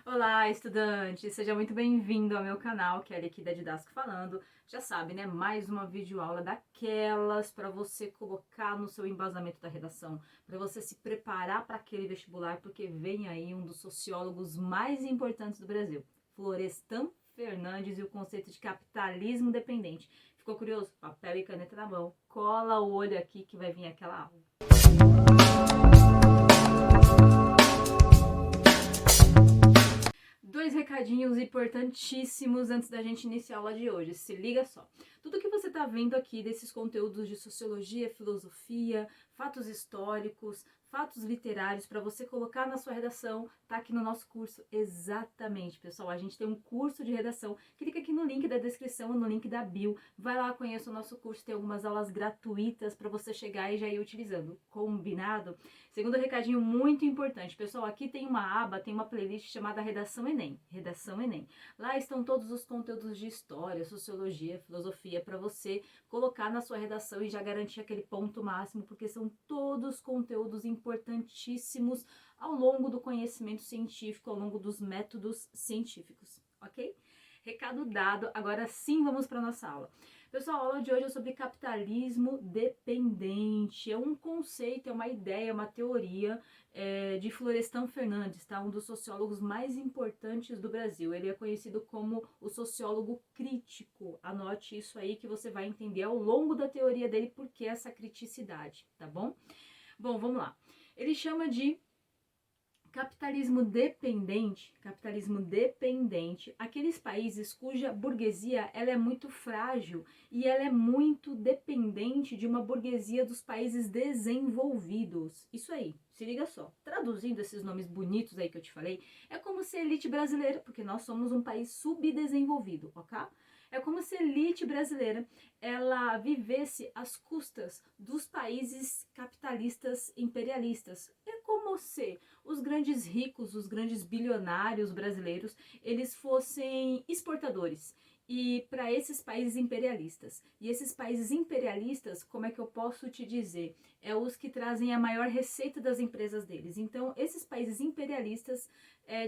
Olá, estudante! Seja muito bem-vindo ao meu canal, Kelly aqui da Didasco falando. Já sabe, né? Mais uma videoaula daquelas para você colocar no seu embasamento da redação, para você se preparar para aquele vestibular, porque vem aí um dos sociólogos mais importantes do Brasil, Florestan Fernandes, e o conceito de capitalismo dependente. Ficou curioso? Papel e caneta na mão. Cola o olho aqui que vai vir aquela aula. Dois recadinhos importantíssimos antes da gente iniciar a aula de hoje. Se liga só. Tudo que você está vendo aqui desses conteúdos de sociologia, filosofia, fatos históricos, fatos literários para você colocar na sua redação, tá aqui no nosso curso. Exatamente, pessoal. A gente tem um curso de redação. Clica aqui no link da descrição, no link da bio. Vai lá, conheça o nosso curso. Tem algumas aulas gratuitas para você chegar e já ir utilizando. Combinado? Segundo recadinho muito importante, pessoal, aqui tem uma aba, tem uma playlist chamada Redação Enem. Redação Enem. Lá estão todos os conteúdos de história, sociologia, filosofia para você colocar na sua redação e já garantir aquele ponto máximo, porque são todos conteúdos importantíssimos ao longo do conhecimento científico, ao longo dos métodos científicos, ok? Recado dado, agora sim vamos para a nossa aula. Pessoal, a aula de hoje é sobre capitalismo dependente. É um conceito, é uma ideia, uma teoria de Florestan Fernandes, tá? Um dos sociólogos mais importantes do Brasil. Ele é conhecido como o sociólogo crítico. Anote isso aí que você vai entender ao longo da teoria dele por que essa criticidade, tá bom? Bom, vamos lá. Ele chama de capitalismo dependente, aqueles países cuja burguesia ela é muito frágil e ela é muito dependente de uma burguesia dos países desenvolvidos. Isso aí, se liga só. Traduzindo esses nomes bonitos aí que eu te falei, é como se a elite brasileira, porque nós somos um país subdesenvolvido, ok? É como se a elite brasileira ela vivesse às custas dos países capitalistas imperialistas. É como se os grandes ricos, os grandes bilionários brasileiros, eles fossem exportadores e para esses países imperialistas. E esses países imperialistas, como é que eu posso te dizer? É os que trazem a maior receita das empresas deles. Então, esses países imperialistas,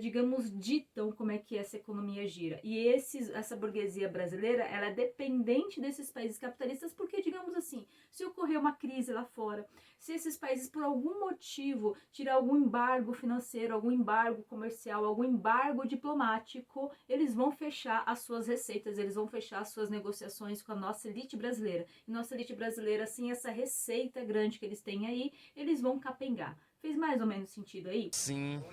digamos, ditam como é que essa economia gira. E essa burguesia brasileira, ela é dependente desses países capitalistas porque, digamos assim, se ocorrer uma crise lá fora, se esses países, por algum motivo, tirar algum embargo financeiro, algum embargo comercial, algum embargo diplomático, eles vão fechar as suas receitas, eles vão fechar as suas negociações com a nossa elite brasileira. E nossa elite brasileira, assim, essa receita grande que eles têm aí, eles vão capengar. Fez mais ou menos sentido aí? Sim.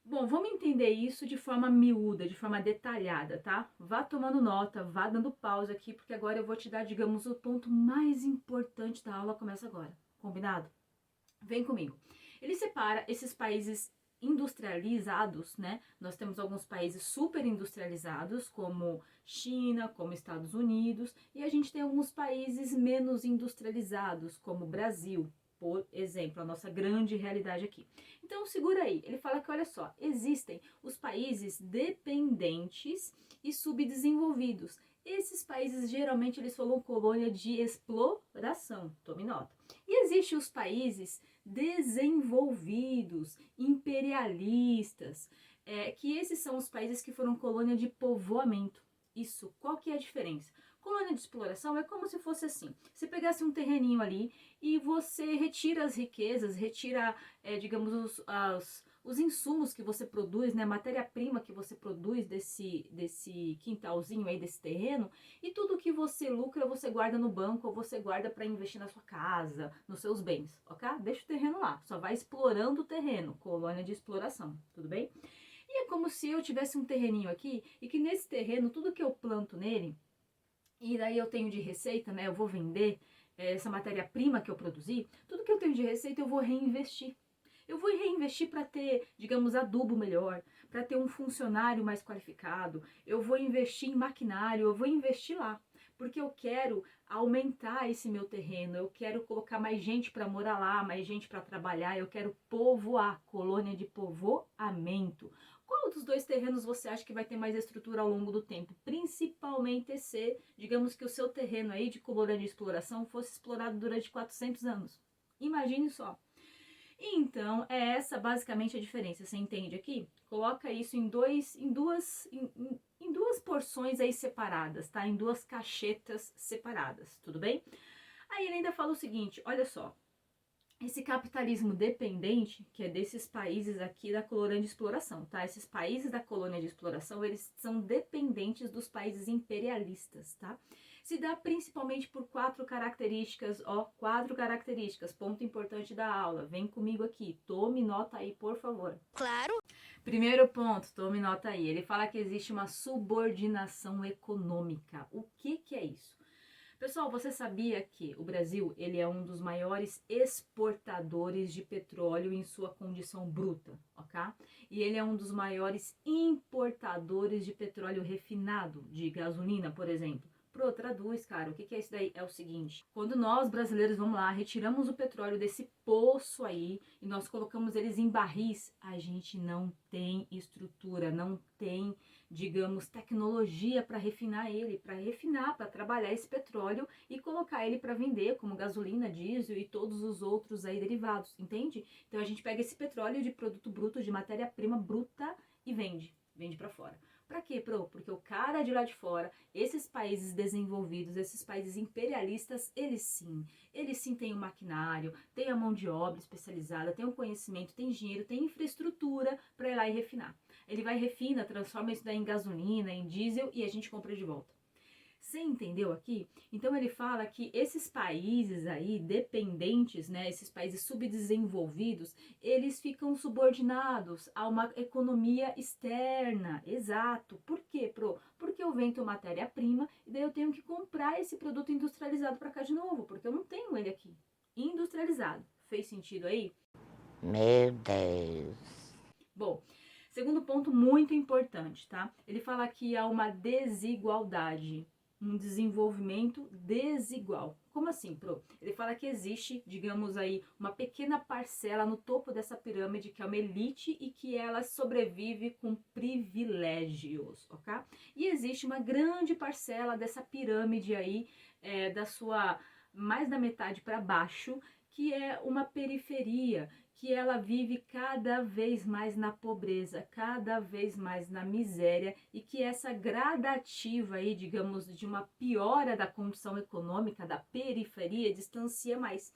Bom, vamos entender isso de forma miúda, de forma detalhada, tá? Vá tomando nota, vá dando pausa aqui, porque agora eu vou te dar, digamos, o ponto mais importante da aula começa agora. Combinado? Vem comigo. Ele separa esses países industrializados, né? Nós temos alguns países super industrializados, como China, como Estados Unidos, e a gente tem alguns países menos industrializados, como Brasil, por exemplo, a nossa grande realidade aqui. Então, segura aí. Ele fala que, olha só, existem os países dependentes e subdesenvolvidos. Esses países, geralmente, eles foram colônia de exploração. Tome nota. E existem os países desenvolvidos, imperialistas, que esses são os países que foram colônia de povoamento. Isso, qual que é a diferença? Colônia de exploração é como se fosse assim, você pegasse um terreninho ali e você retira as riquezas, retira, digamos, os insumos que você produz, né, matéria-prima que você produz desse quintalzinho aí, desse terreno, e tudo que você lucra você guarda no banco ou você guarda para investir na sua casa, nos seus bens, ok? Deixa o terreno lá, só vai explorando o terreno, colônia de exploração, tudo bem? E é como se eu tivesse um terreninho aqui e que nesse terreno, tudo que eu planto nele, e daí eu tenho de receita, né, eu vou vender essa matéria-prima que eu produzi, tudo que eu tenho de receita eu vou reinvestir. Eu vou reinvestir para ter, digamos, adubo melhor, para ter um funcionário mais qualificado, eu vou investir em maquinário, eu vou investir lá, porque eu quero aumentar esse meu terreno, eu quero colocar mais gente para morar lá, mais gente para trabalhar, eu quero povoar, colônia de povoamento. Qual dos dois terrenos você acha que vai ter mais estrutura ao longo do tempo? Principalmente se, digamos que o seu terreno aí de colônia de exploração fosse explorado durante 400 anos. Imagine só. Então, é essa basicamente a diferença, você entende aqui? Coloca isso em duas porções aí separadas, tá? Em duas caixetas separadas, tudo bem? Aí ele ainda fala o seguinte, olha só, esse capitalismo dependente, que é desses países aqui da colônia de exploração, tá? Esses países da colônia de exploração, eles são dependentes dos países imperialistas, tá? Se dá principalmente por quatro características, ó, quatro características, ponto importante da aula. Vem comigo aqui, tome nota aí, por favor. Claro. Primeiro ponto, tome nota aí. Ele fala que existe uma subordinação econômica. O que é isso? Pessoal, você sabia que o Brasil ele é um dos maiores exportadores de petróleo em sua condição bruta, ok? E ele é um dos maiores importadores de petróleo refinado, de gasolina, por exemplo. Pro, traduz, cara, o que é isso daí? É o seguinte, quando nós brasileiros, vamos lá, retiramos o petróleo desse poço aí e nós colocamos eles em barris, a gente não tem estrutura, não tem, digamos, tecnologia para refinar ele, para trabalhar esse petróleo e colocar ele para vender como gasolina, diesel e todos os outros aí derivados, entende? Então a gente pega esse petróleo de produto bruto, de matéria-prima bruta e vende para fora. Para quê, Pro? Porque o cara de lá de fora, esses países desenvolvidos, esses países imperialistas, eles sim têm o maquinário, têm a mão de obra especializada, têm o conhecimento, têm dinheiro, têm infraestrutura para ir lá e refinar. Ele vai, refina, transforma isso daí em gasolina, em diesel e a gente compra de volta. Você entendeu aqui? Então ele fala que esses países aí dependentes, né, esses países subdesenvolvidos, eles ficam subordinados a uma economia externa. Exato. Por quê, Pro? Porque eu vendo matéria-prima e daí eu tenho que comprar esse produto industrializado para cá de novo, porque eu não tenho ele aqui. Industrializado. Fez sentido aí? Meu Deus. Bom, segundo ponto muito importante, tá? Ele fala que há uma desigualdade, um desenvolvimento desigual. Como assim, Pro? Ele fala que existe, digamos aí, uma pequena parcela no topo dessa pirâmide que é uma elite e que ela sobrevive com privilégios, ok? E existe uma grande parcela dessa pirâmide aí, da sua mais da metade para baixo, que é uma periferia, que ela vive cada vez mais na pobreza, cada vez mais na miséria e que essa gradativa aí, digamos, de uma piora da condição econômica da periferia distancia mais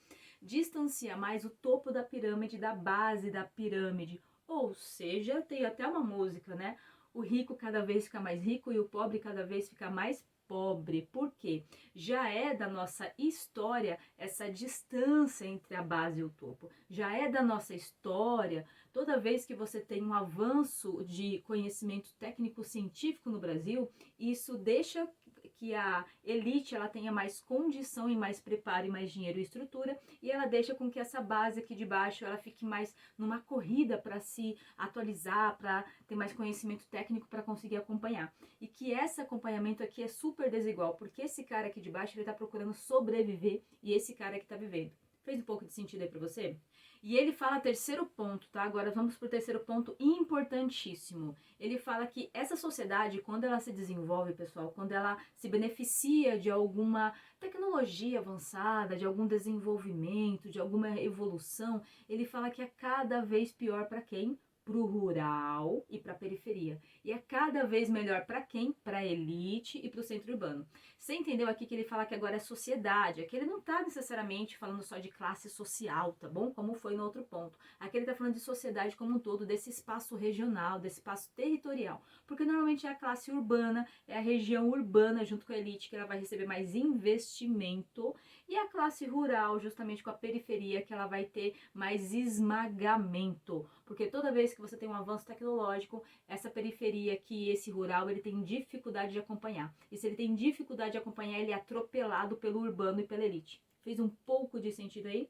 o topo da pirâmide da base da pirâmide. Ou seja, tem até uma música, né? O rico cada vez fica mais rico e o pobre cada vez fica mais pobre. Por quê? Já é da nossa história essa distância entre a base e o topo. Já é da nossa história, toda vez que você tem um avanço de conhecimento técnico-científico no Brasil, isso deixa que a elite ela tenha mais condição e mais preparo e mais dinheiro e estrutura, e ela deixa com que essa base aqui de baixo ela fique mais numa corrida para se atualizar, para ter mais conhecimento técnico para conseguir acompanhar. E que esse acompanhamento aqui é super desigual, porque esse cara aqui de baixo ele tá procurando sobreviver e esse cara aqui tá vivendo. Fez um pouco de sentido aí para você? E ele fala terceiro ponto, tá? Agora vamos pro terceiro ponto importantíssimo. Ele fala que essa sociedade, quando ela se desenvolve, pessoal, quando ela se beneficia de alguma tecnologia avançada, de algum desenvolvimento, de alguma evolução, ele fala que é cada vez pior para quem? Para o rural e para a periferia. E é cada vez melhor para quem? Para a elite e para o centro urbano. Você entendeu aqui que ele fala que agora é sociedade? Aqui ele não está necessariamente falando só de classe social, tá bom? Como foi no outro ponto. Aqui ele está falando de sociedade como um todo, desse espaço regional, desse espaço territorial. Porque normalmente é a classe urbana, é a região urbana junto com a elite que ela vai receber mais investimento. E a classe rural, justamente com a periferia, que ela vai ter mais esmagamento. Porque toda vez que você tem um avanço tecnológico, essa periferia aqui, esse rural, ele tem dificuldade de acompanhar. E se ele tem dificuldade de acompanhar, ele é atropelado pelo urbano e pela elite. Fez um pouco de sentido aí?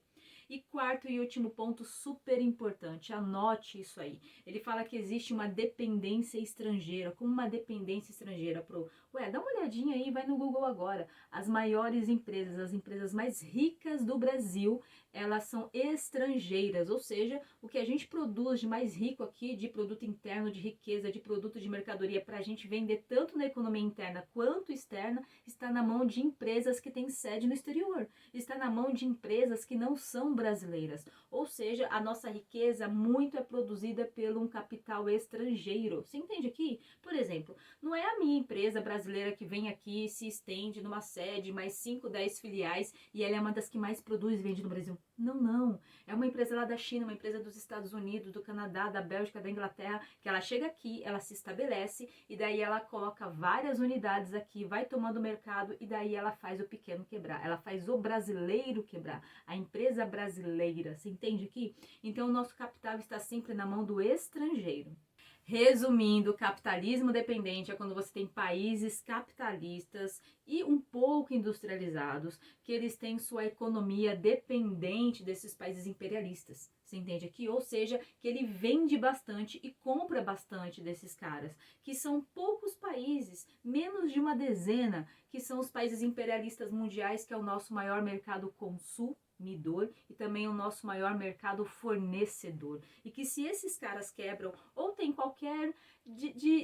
E quarto e último ponto super importante, anote isso aí. Ele fala que existe uma dependência estrangeira. Como uma dependência estrangeira, Pro? Ué, dá uma olhadinha aí, vai no Google agora. As maiores empresas, as empresas mais ricas do Brasil, elas são estrangeiras, ou seja, o que a gente produz de mais rico aqui, de produto interno, de riqueza, de produto de mercadoria, para a gente vender tanto na economia interna quanto externa, está na mão de empresas que têm sede no exterior. Está na mão de empresas que não são brasileiras, ou seja, a nossa riqueza muito é produzida pelo um capital estrangeiro. Você entende aqui? Por exemplo, não é a minha empresa brasileira que vem aqui, se estende numa sede, mais 5, 10 filiais, e ela é uma das que mais produz e vende no Brasil. Não, não. É uma empresa lá da China, uma empresa dos Estados Unidos, do Canadá, da Bélgica, da Inglaterra, que ela chega aqui, ela se estabelece e daí ela coloca várias unidades aqui, vai tomando mercado e daí ela faz o pequeno quebrar. Ela faz o brasileiro quebrar, a empresa brasileira. Você entende aqui? Então o nosso capital está sempre na mão do estrangeiro. Resumindo, capitalismo dependente é quando você tem países capitalistas e um pouco industrializados, que eles têm sua economia dependente desses países imperialistas. Você entende aqui? Ou seja, que ele vende bastante e compra bastante desses caras, que são poucos países, menos de uma dezena, que são os países imperialistas mundiais, que é o nosso maior mercado consumidor e também o nosso maior mercado fornecedor. E que se esses caras quebram ou tem qualquer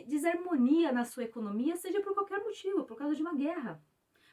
desarmonia na sua economia, seja por qualquer motivo, por causa de uma guerra,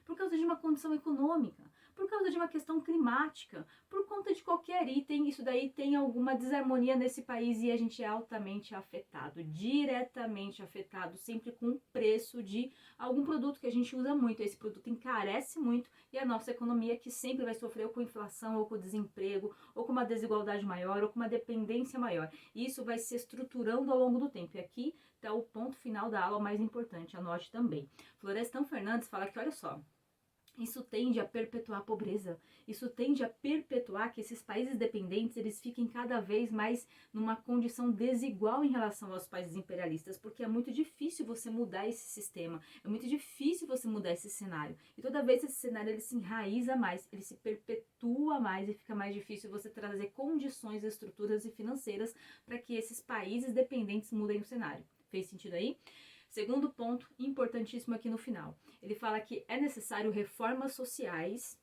por causa de uma condição econômica, por causa de uma questão climática, por conta de qualquer item, isso daí tem alguma desarmonia nesse país e a gente é altamente afetado, diretamente afetado, sempre com o preço de algum produto que a gente usa muito. Esse produto encarece muito e a nossa economia que sempre vai sofrer ou com inflação, ou com desemprego, ou com uma desigualdade maior, ou com uma dependência maior. E isso vai se estruturando ao longo do tempo. E aqui está o ponto final da aula mais importante, anote também. Florestan Fernandes fala que, olha só, isso tende a perpetuar a pobreza, isso tende a perpetuar que esses países dependentes eles fiquem cada vez mais numa condição desigual em relação aos países imperialistas, porque é muito difícil você mudar esse sistema, é muito difícil você mudar esse cenário. E toda vez esse cenário ele se enraiza mais, ele se perpetua mais e fica mais difícil você trazer condições, estruturas e financeiras para que esses países dependentes mudem o cenário. Fez sentido aí? Segundo ponto, importantíssimo aqui no final. Ele fala que é necessário reformas sociais,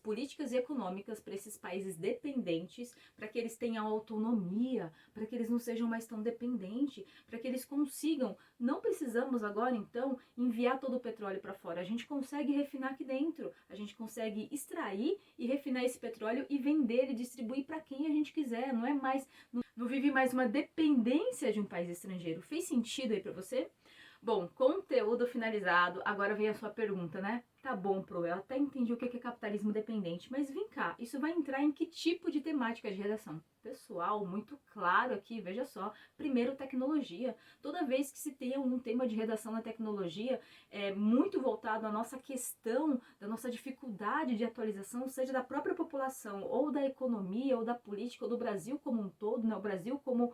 políticas e econômicas para esses países dependentes, para que eles tenham autonomia, para que eles não sejam mais tão dependentes, para que eles consigam. Não precisamos agora, então, enviar todo o petróleo para fora. A gente consegue refinar aqui dentro. A gente consegue extrair e refinar esse petróleo e vender e distribuir para quem a gente quiser. Não é mais, não vive mais uma dependência de um país estrangeiro. Fez sentido aí para você? Bom, conteúdo finalizado, agora vem a sua pergunta, né? Tá bom, Pro, eu até entendi o que é capitalismo dependente, mas vem cá, isso vai entrar em que tipo de temática de redação? Pessoal, muito claro aqui, veja só, primeiro tecnologia. Toda vez que se tem algum tema de redação na tecnologia, é muito voltado à nossa questão, da nossa dificuldade de atualização, seja da própria população, ou da economia, ou da política, ou do Brasil como um todo, né? O Brasil como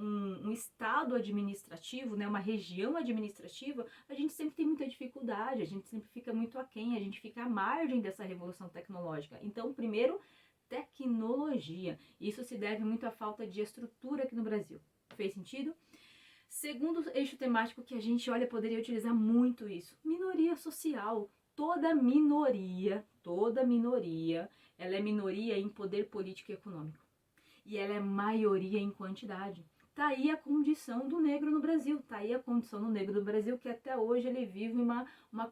um estado administrativo, né, uma região administrativa, a gente sempre tem muita dificuldade, a gente sempre fica muito aquém, a gente fica à margem dessa revolução tecnológica. Então, primeiro, tecnologia. Isso se deve muito à falta de estrutura aqui no Brasil. Fez sentido? Segundo eixo temático que a gente olha, poderia utilizar muito isso. Minoria social. Toda minoria, ela é minoria em poder político e econômico. E ela é maioria em quantidade. Tá aí a condição do negro no Brasil, tá aí a condição do negro no Brasil, que até hoje ele vive uma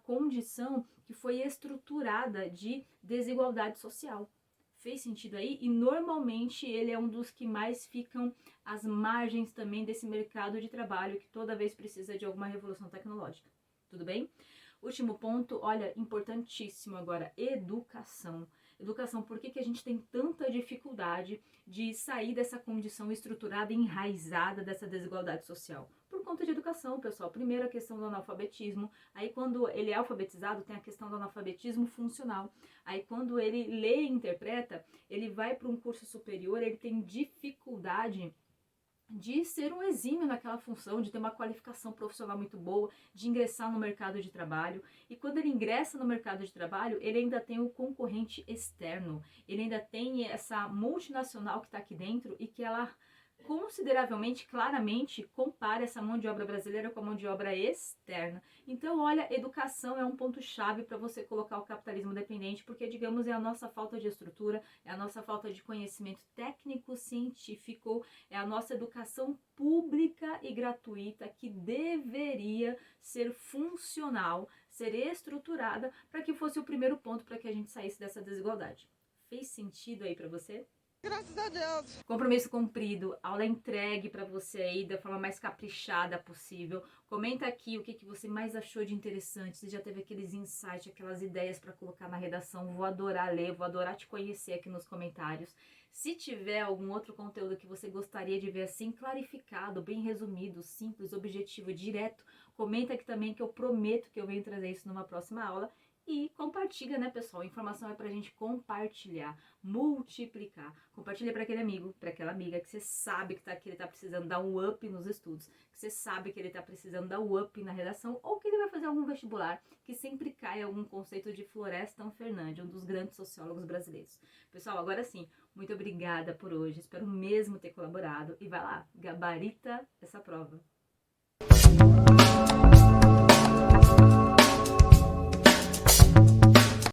condição que foi estruturada de desigualdade social. Fez sentido aí? E normalmente ele é um dos que mais ficam às margens também desse mercado de trabalho, que toda vez precisa de alguma revolução tecnológica. Tudo bem? Último ponto, olha, importantíssimo agora, educação. Educação, por que a gente tem tanta dificuldade de sair dessa condição estruturada e enraizada dessa desigualdade social? Por conta de educação, pessoal. Primeiro a questão do analfabetismo, aí quando ele é alfabetizado tem a questão do analfabetismo funcional. Aí quando ele lê e interpreta, ele vai para um curso superior, ele tem dificuldade de ser um exímio naquela função, de ter uma qualificação profissional muito boa, de ingressar no mercado de trabalho. E quando ele ingressa no mercado de trabalho, ele ainda tem o concorrente externo, ele ainda tem essa multinacional que está aqui dentro e que ela consideravelmente, claramente, compara essa mão de obra brasileira com a mão de obra externa. Então, olha, educação é um ponto-chave para você colocar o capitalismo dependente, porque, digamos, é a nossa falta de estrutura, é a nossa falta de conhecimento técnico-científico, é a nossa educação pública e gratuita que deveria ser funcional, ser estruturada, para que fosse o primeiro ponto para que a gente saísse dessa desigualdade. Fez sentido aí pra você? Graças a Deus. Compromisso cumprido, aula entregue pra você aí da forma mais caprichada possível. Comenta aqui o que você mais achou de interessante, se já teve aqueles insights, aquelas ideias pra colocar na redação. Vou adorar ler, vou adorar te conhecer aqui nos comentários. Se tiver algum outro conteúdo que você gostaria de ver assim, clarificado, bem resumido, simples, objetivo, direto, comenta aqui também que eu prometo que eu venho trazer isso numa próxima aula. E compartilha, né, pessoal? A informação é pra gente compartilhar, multiplicar. Compartilha para aquele amigo, para aquela amiga que você sabe que ele tá precisando dar um up nos estudos, que você sabe que ele tá precisando dar um up na redação, ou que ele vai fazer algum vestibular, que sempre cai algum conceito de Florestan Fernandes, um dos grandes sociólogos brasileiros. Pessoal, agora sim, muito obrigada por hoje. Espero mesmo ter colaborado. E vai lá, gabarita essa prova.